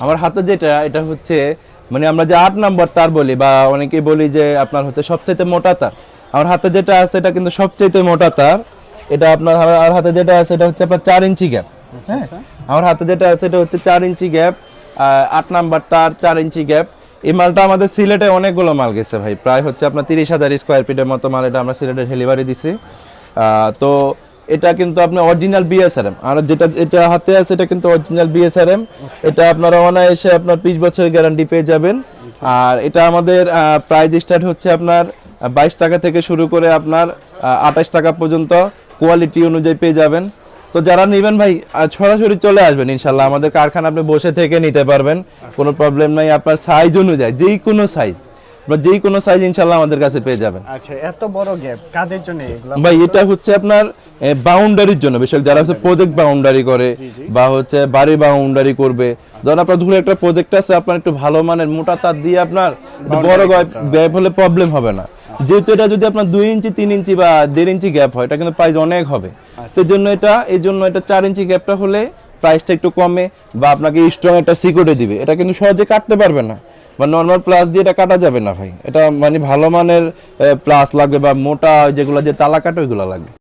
আমার হাতে যেটা এটা হচ্ছে মানে আমরা যে 8 নাম্বার তার বলি বা অনেকেই বলি যে আপনার হচ্ছে সবচেয়ে মোটা তার। আমার হাতে যেটা আছে এটা কিন্তু সবচেয়ে মোটা তার। এটা আপনার আমার হাতে যেটা আছে এটা হচ্ছে আপনার 4 ইঞ্চি গ্যাপ। হ্যাঁ, আমার হাতে যেটা আছে এটা হচ্ছে 4 ইঞ্চি গ্যাপ, 8 নাম্বার তার, 4 ইঞ্চি গ্যাপ। এই মালটা আমাদের সিলেটে অনেকগুলো মাল গেছে ভাই, প্রায় হচ্ছে আপনার 30,000 স্কোয়ার ফিটের মতো মাল এটা আমরা সিলেটে ডেলিভারি দিছি। তো এটা কিন্তু আপনার অরিজিনাল বিএসআরএম, আর এটা হাতে আছে এটা কিন্তু অরিজিনাল বিএসআরএম। এটা আপনারা অনায়াসে আপনার 20 বছরের গ্যারান্টি পেয়ে যাবেন। আর এটা আমাদের প্রাইস স্টার্ট হচ্ছে আপনার 22 টাকা থেকে শুরু করে আপনার 28 টাকা পর্যন্ত কোয়ালিটি অনুযায়ী পেয়ে যাবেন। তো যারা নেবেন ভাই সরাসরি চলে আসবেন, ইনশাল্লাহ আমাদের কারখানা আপনি বসে থেকে নিতে পারবেন, কোনো প্রবলেম নাই। আপনার সাইজ অনুযায়ী যেই কোনো সাইজ বা যেই কোনো সাইজ ইনশাল্লাহ আমাদের কাছে পেয়ে যাবেন। আচ্ছা, এত বড় গ্যাপ কাদের জন্য এগুলো? ভাই এটা হচ্ছে আপনার বাউন্ডারির জন্য, বিশেষ যারা হচ্ছে প্রজেক্ট বাউন্ডারি করে বা হচ্ছে বাড়ি বাউন্ডারি করবে। ধরুন আপনার ধরে একটা প্রজেক্ট আছে, আপনার একটু ভালো মানের মোটা তার দিয়ে আপনার বড় গ্যাপ হলে প্রবলেম হবে না। যেহেতু এটা যদি আপনার 2 ইঞ্চি 3 ইঞ্চি বা 1.5 ইঞ্চি গ্যাপ হয়, এটা কিন্তু প্রাইস অনেক হবে। তো এই জন্য এটা 4 ইঞ্চি গ্যাপটা হলে প্রাইসটা একটু কমে বা আপনাকে স্ট্রং একটা সিকিউরিটি দিবে। এটা কিন্তু সহজে কাটতে পারবে না বা নর্মাল প্লাস দিয়ে এটা কাটা যাবে না ভাই। এটা মানে ভালো মানের প্লাস লাগবে বা মোটা যেগুলো যে তালা কাটা ওইগুলো লাগবে।